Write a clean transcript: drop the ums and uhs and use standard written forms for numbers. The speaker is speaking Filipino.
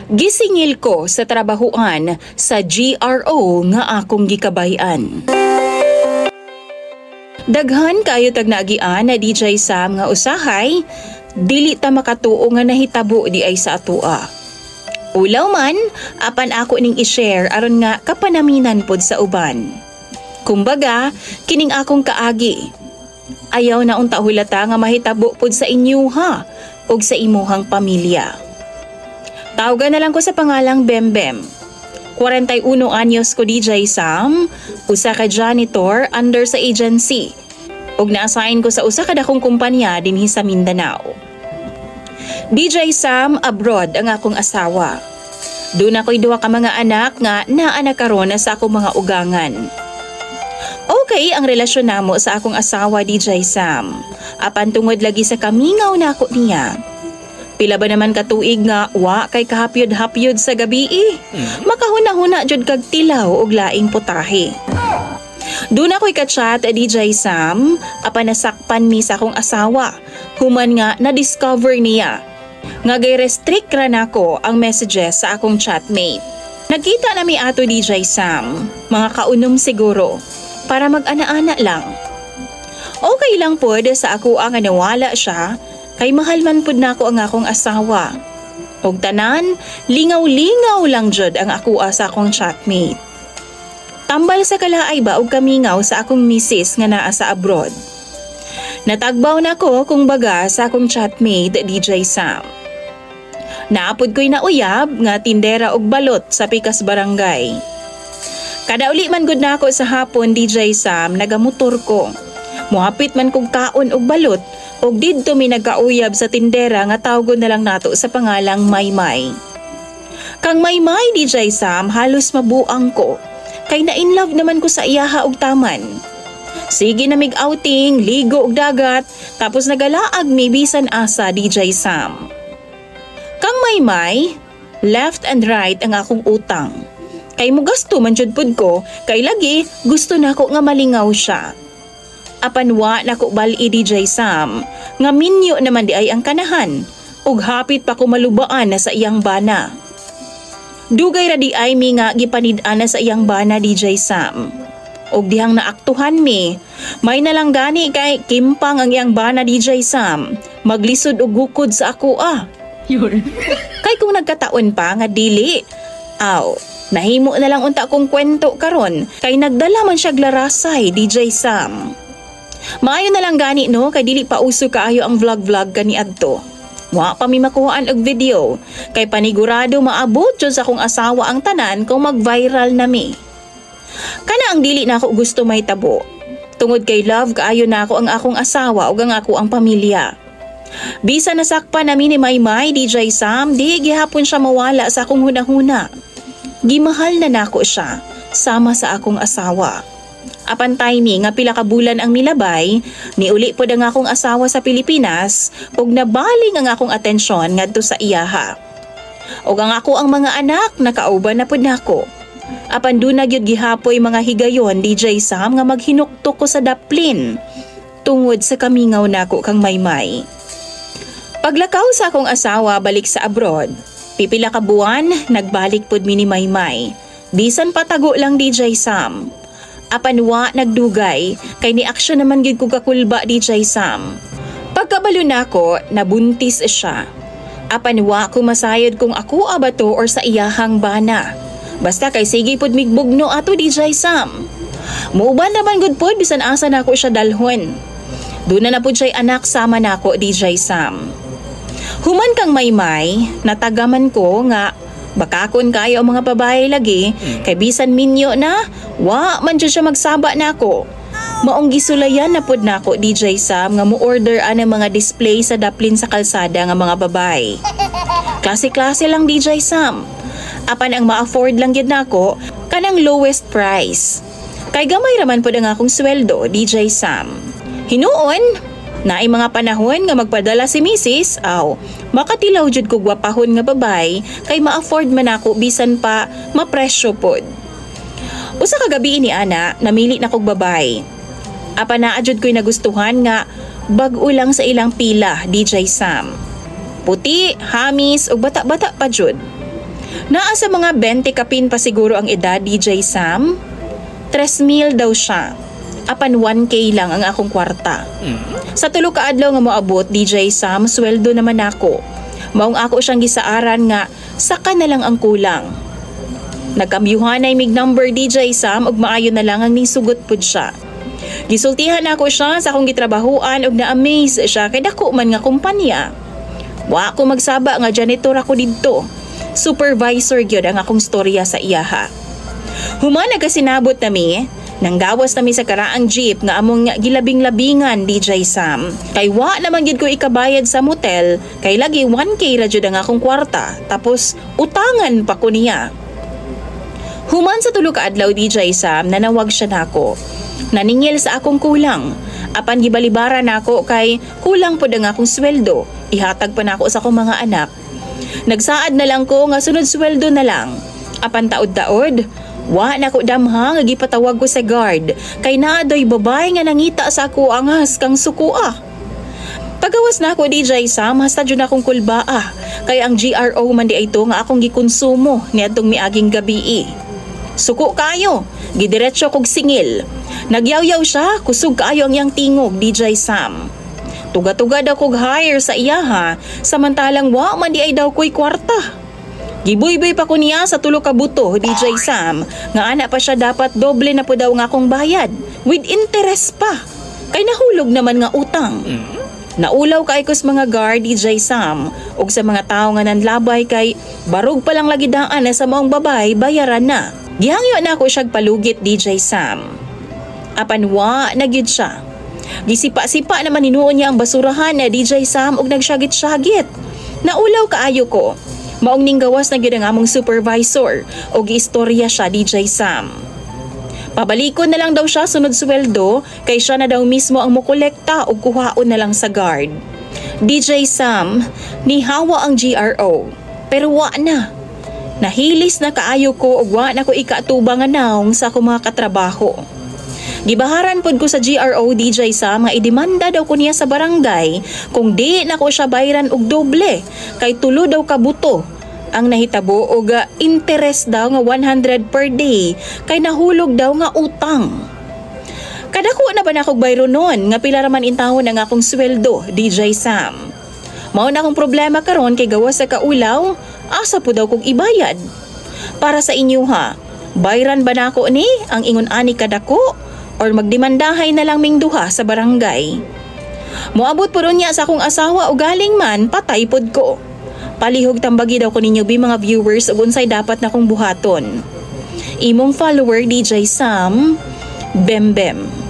Gisingil ko sa trabahuan sa GRO nga akong gikabayan. Daghan kayo tag naagian na DJ Sam nga usahay, dili ta makatuo nga nahitabo di ay sa atua. Ulaw man, apan ako ning i-share aron nga kapanaminan pod sa uban. Kumbaga, kining akong kaagi. Ayaw na unta hulata nga mahitabo pod sa inyo ha, ug sa imuhang pamilya. Tawagan na lang ko sa pangalang Bembem. 41 anyos ko DJ Sam, usa ka janitor under sa agency. Ug na-assign ko sa usa ka dakong kumpanya dinhi sa Mindanao. DJ Sam, abroad ang akong asawa. Doon ako'y duha ka mga anak nga naanak karon sa akong mga ugangan. Okay ang relasyon namo sa akong asawa DJ Sam. Apan tungod lagi sa kamingaw na ako niya. Pila ba naman katuig nga wa kay kahapyod-hapyod sa gabi makahuna-huna jud kag tilaw og laing putahe. Doon ako'y ka-chat DJ Sam, apan nasakpan mi sa akong asawa. Human nga na-discover niya. Nga gay-restrict ra nako ang messages sa akong chatmate. Nagkita na mi ato DJ Sam, mga kaunom siguro, para mag-ana-ana lang. Okay lang pod sa ako ang nawala siya, kay mahal man pud nako ang akong asawa. Og tanan, lingaw-lingaw lang jud ang ako sa akong chatmate. Tambal sa kalaay ba og kamingaw sa akong misis nga naa sa abroad. Natagbaw nako kung baga sa akong chatmate DJ Sam. Naapod ko'y nauyab nga tindera og balot sa pikas barangay. Kada uli man gud nako sa hapon DJ Sam nagamotor ko. Muhapit man kog kaon og balot, og didto mi nagkauyab sa tindera nga tawgon na lang nato sa pangalang Maymay. Kang Maymay DJ Sam halos mabuang ko, kay na-inlove naman ko sa iyaha og taman. Sige na mig-outing, ligo og dagat, tapos nagalaag mi bisan asa DJ Sam. Kang Maymay, left and right ang akong utang. Kay mo gasto man jud pud ko, kay lagi gusto nako nga malingaw siya. Apanwa nako bali DJ Sam, nga minyo naman di ay ang kanahan, ug hapit pa ko malubaan na sa iyang bana. Dugay ra di ay mi nga gipanid-an na sa iyang bana DJ Sam. Og dihang naaktuhan mi, may nalang gani kay kimpang ang iyang bana DJ Sam, maglisod og gukod sa ako Kay kung nagkataon pa nga dili, nahimo na lang unta kong kwento karon, kay nagdala man siya glarasay DJ Sam. Maayo na lang gani no, kay dili pa uso kaayo ang vlog kani adto. Wa pa mi makuhaan og video, kay panigurado maabot jud sa akong asawa ang tanan kung mag-viral na mi. Kana ang dili na ako gusto may tabo. Tungod kay love kaayo na ako ang akong asawa ug ang ako ang pamilya. Bisa nasakpan nami ni Maymay DJ Sam, di gihapon siya mawala sa akong hunahuna. Gimahal na nako siya, sama sa akong asawa. Apan timing nga pila ka bulan ang milabay, niuli pod ang akong asawa sa Pilipinas ug nabaling ang akong atensyon ngadto sa iyaha. Ug ang ako ang mga anak nakauban na pod nako. Apan duna gyud gihapoy mga higayon DJ Sam nga maghinuktok ko sa daplin tungod sa kamingaw nako kang Maymay. Paglakaw sa akong asawa balik sa abroad, pipila ka buwan nagbalik pod mi ni Maymay. Bisan patago lang DJ Sam. Apanwa nagdugay, kay ni aksyon naman gid ko kakulba DJ Sam. Pagkabalo nako, nabuntis siya. Apanwa ko masayod kung ako abato or sa iyahang bana. Basta kay sige pod migbugno ato DJ Sam. Muuban naman gud pod bisan asa nako siya dalhon. Doon na pod siya'y anak sama nako DJ Sam. Human kang Maymay, natagaman ko nga bakakon kayo ang mga babae lagi, kay bisan minyo na, wa man dyan siya magsaba na ako. Maong gisulayan na pod nako DJ Sam nga mo-order ang mga display sa daplin sa kalsada nga mga babae. Klase-klase lang DJ Sam. Apan ang ma-afford lang gid nako, kanang lowest price. Kay gamay raman pod ang akong sweldo DJ Sam. Hinuon, naay mga panahon nga magpadala si Mrs. Makatilaw jud ko gwapahon nga babay, kay ma-afford man ako bisan pa mapresyo pod. Usa ka gabi ni ana, namili na kog babay. Apan naa jud ko'y nagustuhan nga bag-o lang sa ilang pila DJ Sam. Puti, hamis ug bata-bata pa jud. Naa sa mga 20 kapin pa siguro ang edad, DJ Sam. 3,000 daw siya. Apan 1K lang ang akong kwarta. Sa tulo ka adlaw nga moabot, DJ Sam, sweldo naman ako. Maong ako siyang gisaaran nga saka na lang ang kulang. Nagkambyuhan ay mig number, DJ Sam, ug maayo na lang ang nisugot pud siya. Gisultihan ako siya sa akong gitrabahuan ug na-amaze siya kay dako man nga kumpanya. Wa ko magsaba nga janitor ako didto. Supervisor gyud ang akong storya sa iyaha. Human nagasinabot nami, nanggawas nami sa karaang jeep nga among gilabing-labingan, DJ Sam. Kay wa naman gyud ko ikabayad sa motel, kay lagi 1K ra jud ang akong kwarta, tapos utangan pa ko niya. Human sa tulo ka adlaw, DJ Sam, nanawag siya nako. Naningil sa akong kulang. Apan gibalibara nako kay kulang pod ang akong sweldo. Ihatag pa nako sa akong mga anak. Nagsaad na lang ko nga sunod sweldo na lang. Apan taod-taod, wa nako damha nga gipatawag ko sa guard kay naadoy babay nga nangita sa ako angas kang sukua. Pagawas na ako, DJ Sam, hasta dyan akong kulbaa kay ang GRO man di ito nga akong gikonsumo niadtong miaging gabi. Suko kayo, gidiretso kog singil. Nagyaw-yaw siya, kusog kaayo ang iyang tingog, DJ Sam. Tuga-tuga daw kog hire sa iyaha, samantalang wa man di ay daw ko'y kwarta. Gibuy-buy pa ko niya sa tulo ka buto, DJ Sam, nga ana pa siya dapat doble na po daw nga akong bayad, with interest pa. Kay nahulog naman nga utang. Naulaw kay ko sa mga guard, DJ Sam, ug sa mga tao nga nanlabay kay barog pa lang lagi daan na sa maong babay bayaran na. Gihangyo na ako siyag palugit, DJ Sam. Apan wa nagyud siya. Gisipa-sipa naman hinuon niya ang basurahan na DJ Sam ug nagsyagit-syagit. Naulaw kaayo ko. Maong ning gawas na gyud ang among supervisor ug giistorya siya, DJ Sam. Pabalikon na lang daw siya sunod sweldo kay siya na daw mismo ang mokolekta ug kuhaon na lang sa guard. DJ Sam, nihawa ang GRO pero wa na. Nahilis na kaayo ko ug wa na ko ikatubang nga naong sa akong mga katrabaho. Gibaharan pod ko sa GRO, DJ Sam, nga idemanda daw ko niya sa barangay kung di na ko siya bayaran og doble kay tulo daw ka buto ang nahitabo og interest daw nga 100 per day kay nahulog daw nga utang. Kadako na ba na akong bayro nun nga pila raman intawon ang akong sweldo, DJ Sam. Mao na akong problema karon kay gawas sa kaulaw, asa po daw kong ibayad. Para sa inyo ha, bayran ba na ako ni ang ingon ani kadako or magdemandahay na lang ming duha sa barangay? Moabot po ron niya sa akong asawa o galing man, patay pod ko. Palihog tambagi daw ko ninyo bi mga viewers ug unsay dapat na kong buhaton. Imong follower, DJ Sam, Bembem.